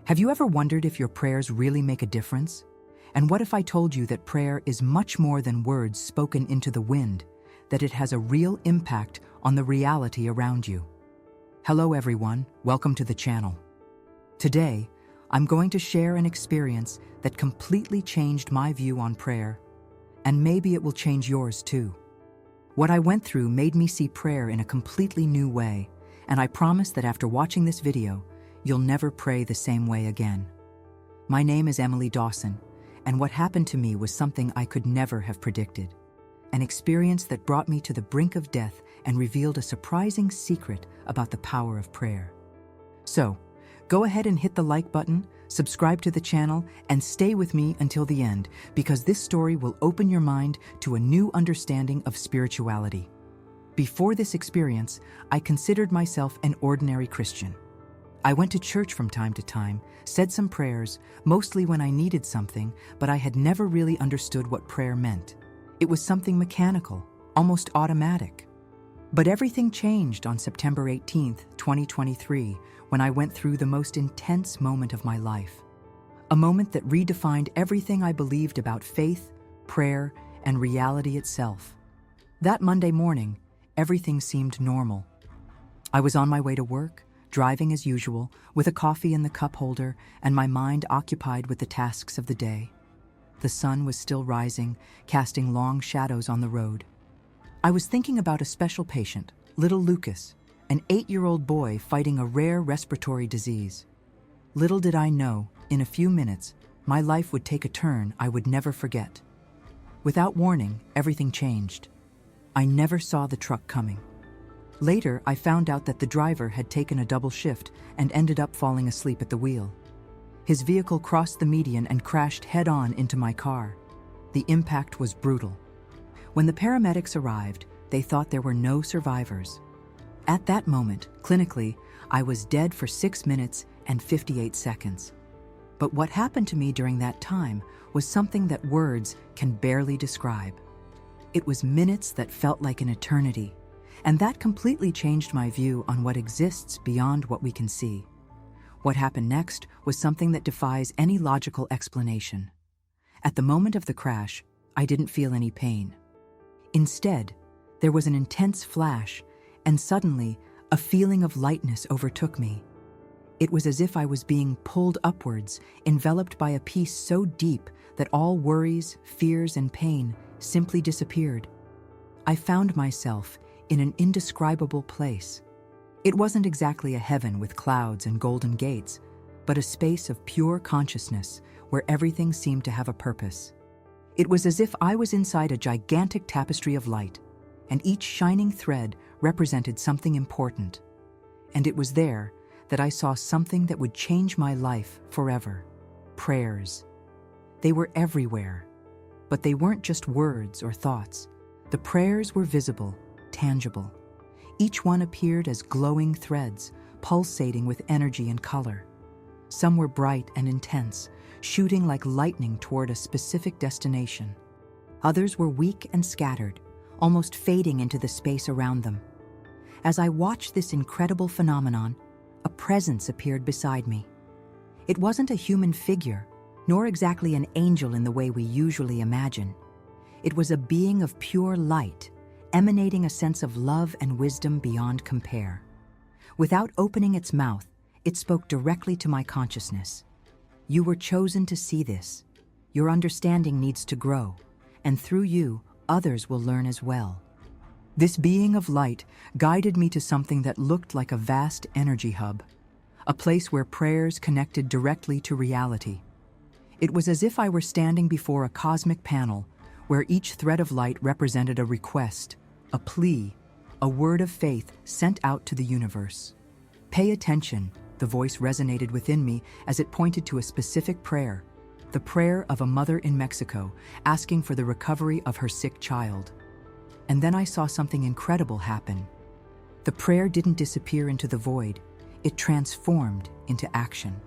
Have you ever wondered if your prayers really make a difference? And what if I told you that prayer is much more than words spoken into the wind, that it has a real impact on the reality around you? Hello everyone, welcome to the channel. Today, I'm going to share an experience that completely changed my view on prayer, and maybe it will change yours too. What I went through made me see prayer in a completely new way, and I promise that after watching this video, you'll never pray the same way again. My name is Emily Dawson, and what happened to me was something I could never have predicted. An experience that brought me to the brink of death and revealed a surprising secret about the power of prayer. So, go ahead and hit the like button, subscribe to the channel, and stay with me until the end, because this story will open your mind to a new understanding of spirituality. Before this experience, I considered myself an ordinary Christian. I went to church from time to time, said some prayers, mostly when I needed something, but I had never really understood what prayer meant. It was something mechanical, almost automatic. But everything changed on September 18th, 2023, when I went through the most intense moment of my life. A moment that redefined everything I believed about faith, prayer, and reality itself. That Monday morning, everything seemed normal. I was on my way to work, driving as usual, with a coffee in the cup holder and my mind occupied with the tasks of the day. The sun was still rising, casting long shadows on the road. I was thinking about a special patient, little Lucas, an 8-year-old boy fighting a rare respiratory disease. Little did I know, in a few minutes, my life would take a turn I would never forget. Without warning, everything changed. I never saw the truck coming. Later, I found out that the driver had taken a double shift and ended up falling asleep at the wheel. His vehicle crossed the median and crashed head-on into my car. The impact was brutal. When the paramedics arrived, they thought there were no survivors. At that moment, clinically, I was dead for 6 minutes and 58 seconds. But what happened to me during that time was something that words can barely describe. It was minutes that felt like an eternity. And that completely changed my view on what exists beyond what we can see. What happened next was something that defies any logical explanation. At the moment of the crash, I didn't feel any pain. Instead, there was an intense flash, and suddenly, a feeling of lightness overtook me. It was as if I was being pulled upwards, enveloped by a peace so deep that all worries, fears, and pain simply disappeared. I found myself in an indescribable place. It wasn't exactly a heaven with clouds and golden gates, but a space of pure consciousness where everything seemed to have a purpose. It was as if I was inside a gigantic tapestry of light, and each shining thread represented something important. And it was there that I saw something that would change my life forever. Prayers. They were everywhere, but they weren't just words or thoughts. The prayers were visible, tangible. Each one appeared as glowing threads, pulsating with energy and color. Some were bright and intense, shooting like lightning toward a specific destination. Others were weak and scattered, almost fading into the space around them. As I watched this incredible phenomenon, a presence appeared beside me. It wasn't a human figure, nor exactly an angel in the way we usually imagine. It was a being of pure light, emanating a sense of love and wisdom beyond compare. Without opening its mouth, it spoke directly to my consciousness. You were chosen to see this. Your understanding needs to grow, and through you, others will learn as well. This being of light guided me to something that looked like a vast energy hub, a place where prayers connected directly to reality. It was as if I were standing before a cosmic panel where each thread of light represented a request, a plea, a word of faith sent out to the universe. Pay attention, the voice resonated within me as it pointed to a specific prayer, the prayer of a mother in Mexico asking for the recovery of her sick child. And then I saw something incredible happen. The prayer didn't disappear into the void, it transformed into action.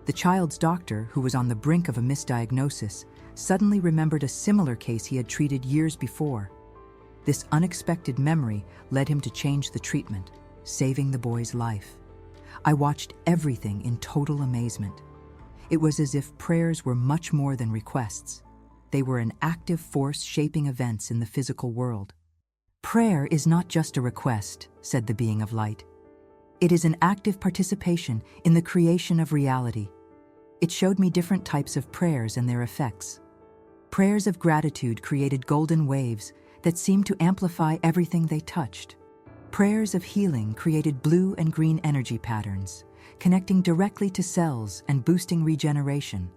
The child's doctor, who was on the brink of a misdiagnosis, suddenly remembered a similar case he had treated years before. This unexpected memory led him to change the treatment, saving the boy's life. I watched everything in total amazement. It was as if prayers were much more than requests. They were an active force shaping events in the physical world. "Prayer is not just a request," said the being of light. "It is an active participation in the creation of reality." It showed me different types of prayers and their effects. Prayers of gratitude created golden waves that seemed to amplify everything they touched. Prayers of healing created blue and green energy patterns, connecting directly to cells and boosting regeneration.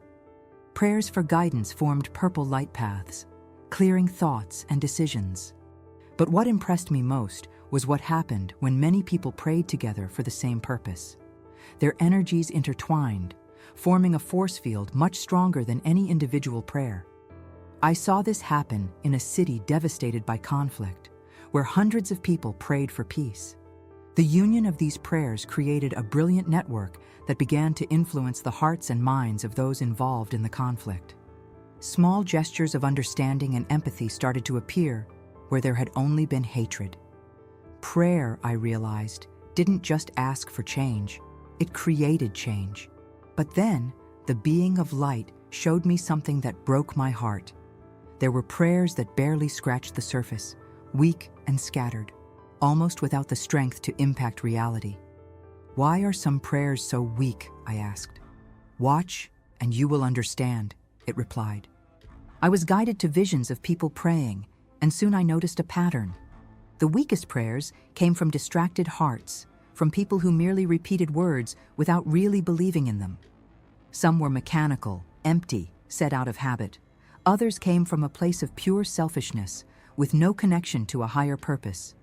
Prayers for guidance formed purple light paths, clearing thoughts and decisions. But what impressed me most was what happened when many people prayed together for the same purpose. Their energies intertwined, forming a force field much stronger than any individual prayer. I saw this happen in a city devastated by conflict, where hundreds of people prayed for peace. The union of these prayers created a brilliant network that began to influence the hearts and minds of those involved in the conflict. Small gestures of understanding and empathy started to appear where there had only been hatred. Prayer, I realized, didn't just ask for change, it created change. But then, the being of light showed me something that broke my heart. There were prayers that barely scratched the surface, weak and scattered, almost without the strength to impact reality. "Why are some prayers so weak?" I asked. "Watch, and you will understand," it replied. I was guided to visions of people praying, and soon I noticed a pattern. The weakest prayers came from distracted hearts, from people who merely repeated words without really believing in them. Some were mechanical, empty, said out of habit. Others came from a place of pure selfishness, with no connection to a higher purpose.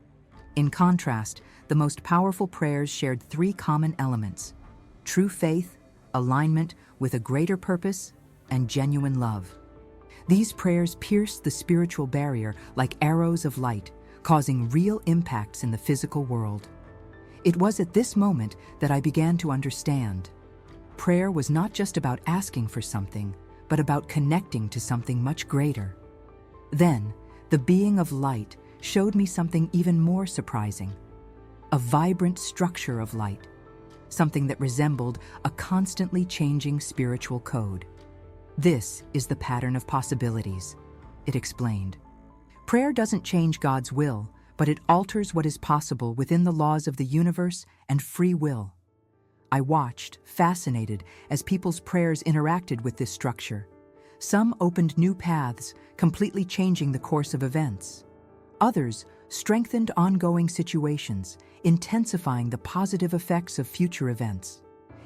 In contrast, the most powerful prayers shared three common elements: true faith, alignment with a greater purpose, and genuine love. These prayers pierced the spiritual barrier like arrows of light, causing real impacts in the physical world. It was at this moment that I began to understand. Prayer was not just about asking for something, but about connecting to something much greater. Then, the being of light showed me something even more surprising: a vibrant structure of light, something that resembled a constantly changing spiritual code. "This is the pattern of possibilities," it explained. "Prayer doesn't change God's will, but it alters what is possible within the laws of the universe and free will." I watched, fascinated, as people's prayers interacted with this structure. Some opened new paths, completely changing the course of events. Others strengthened ongoing situations, intensifying the positive effects of future events.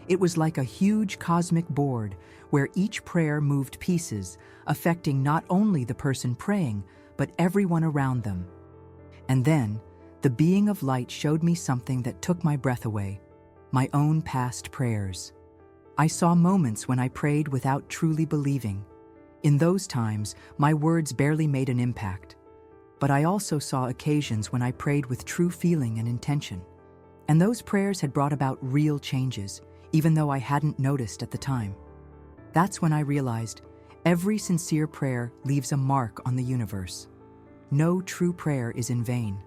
It was like a huge cosmic board where each prayer moved pieces, affecting not only the person praying, but everyone around them. And then, the being of light showed me something that took my breath away: my own past prayers. I saw moments when I prayed without truly believing. In those times, my words barely made an impact. But I also saw occasions when I prayed with true feeling and intention. And those prayers had brought about real changes, even though I hadn't noticed at the time. That's when I realized every sincere prayer leaves a mark on the universe. No true prayer is in vain.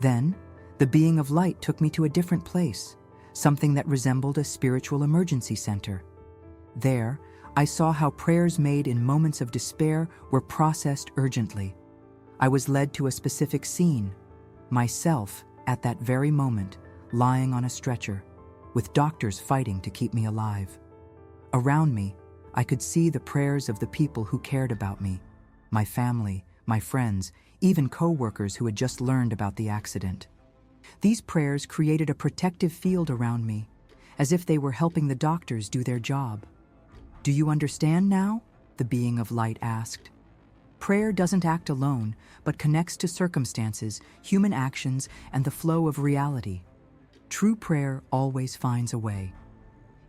Then, the being of light took me to a different place, something that resembled a spiritual emergency center. There, I saw how prayers made in moments of despair were processed urgently. I was led to a specific scene, myself at that very moment, lying on a stretcher, with doctors fighting to keep me alive. Around me, I could see the prayers of the people who cared about me, my family, my friends, even co-workers who had just learned about the accident. These prayers created a protective field around me, as if they were helping the doctors do their job. "Do you understand now?" the being of light asked. Prayer doesn't act alone, but connects to circumstances, human actions, and the flow of reality. True prayer always finds a way.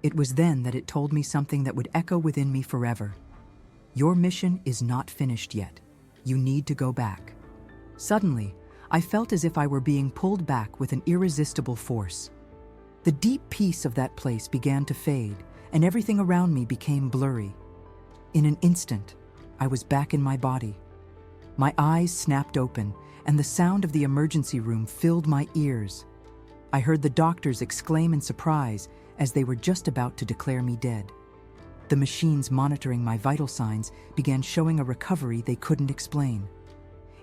It was then that it told me something that would echo within me forever. Your mission is not finished yet. You need to go back. Suddenly, I felt as if I were being pulled back with an irresistible force. The deep peace of that place began to fade, and everything around me became blurry. In an instant, I was back in my body. My eyes snapped open, and the sound of the emergency room filled my ears. I heard the doctors exclaim in surprise as they were just about to declare me dead. The machines monitoring my vital signs began showing a recovery they couldn't explain.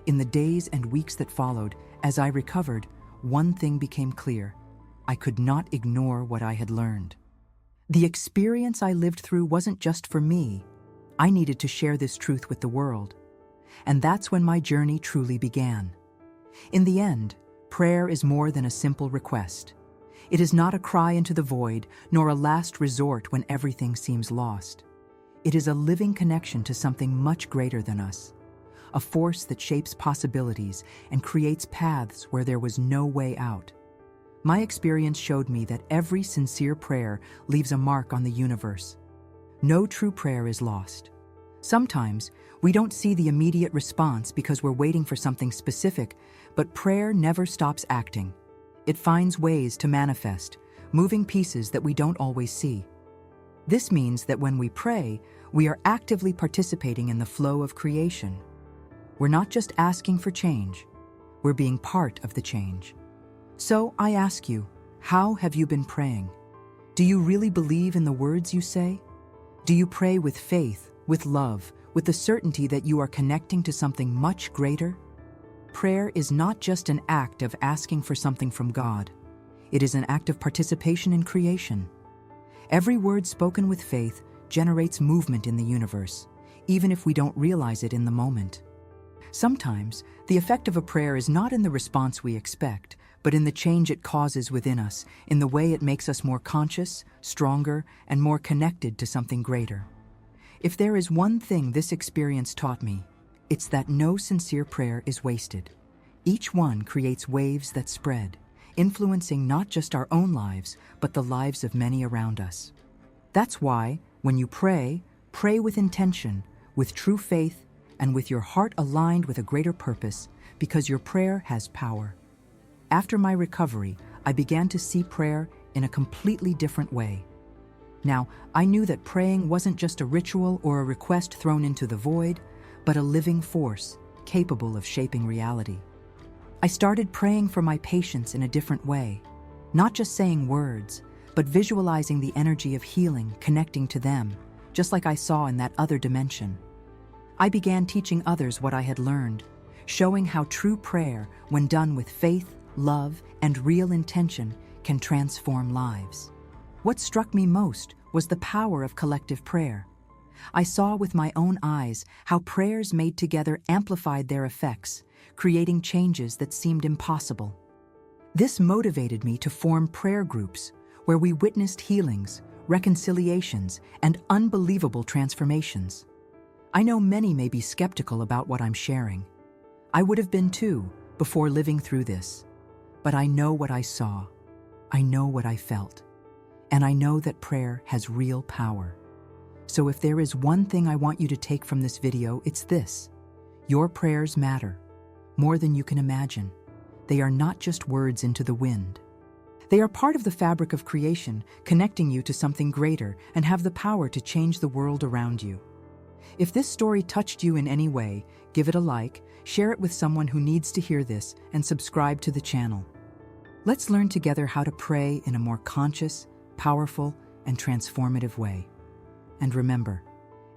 In the days and weeks that followed, as I recovered, one thing became clear. I could not ignore what I had learned. The experience I lived through wasn't just for me. I needed to share this truth with the world. And that's when my journey truly began. In the end, prayer is more than a simple request. It is not a cry into the void, nor a last resort when everything seems lost. It is a living connection to something much greater than us, a force that shapes possibilities and creates paths where there was no way out. My experience showed me that every sincere prayer leaves a mark on the universe. No true prayer is lost. Sometimes, we don't see the immediate response because we're waiting for something specific, but prayer never stops acting. It finds ways to manifest, moving pieces that we don't always see. This means that when we pray, we are actively participating in the flow of creation. We're not just asking for change, we're being part of the change. So I ask you, how have you been praying? Do you really believe in the words you say? Do you pray with faith, with love, with the certainty that you are connecting to something much greater? Prayer is not just an act of asking for something from God. It is an act of participation in creation. Every word spoken with faith generates movement in the universe, even if we don't realize it in the moment. Sometimes, the effect of a prayer is not in the response we expect, but in the change it causes within us, in the way it makes us more conscious, stronger, and more connected to something greater. If there is one thing this experience taught me, it's that no sincere prayer is wasted. Each one creates waves that spread, influencing not just our own lives, but the lives of many around us. That's why, when you pray, pray with intention, with true faith, and with your heart aligned with a greater purpose, because your prayer has power. After my recovery, I began to see prayer in a completely different way. Now, I knew that praying wasn't just a ritual or a request thrown into the void, but a living force capable of shaping reality. I started praying for my patients in a different way, not just saying words, but visualizing the energy of healing connecting to them, just like I saw in that other dimension. I began teaching others what I had learned, showing how true prayer, when done with faith, love, and real intention, can transform lives. What struck me most was the power of collective prayer. I saw with my own eyes how prayers made together amplified their effects, creating changes that seemed impossible. This motivated me to form prayer groups where we witnessed healings, reconciliations, and unbelievable transformations. I know many may be skeptical about what I'm sharing. I would have been too before living through this. But I know what I saw, I know what I felt, and I know that prayer has real power. So if there is one thing I want you to take from this video, it's this: your prayers matter, more than you can imagine. They are not just words into the wind. They are part of the fabric of creation, connecting you to something greater and have the power to change the world around you. If this story touched you in any way, give it a like, share it with someone who needs to hear this, and subscribe to the channel. Let's learn together how to pray in a more conscious, powerful, and transformative way. And remember,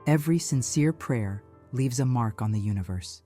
every sincere prayer leaves a mark on the universe.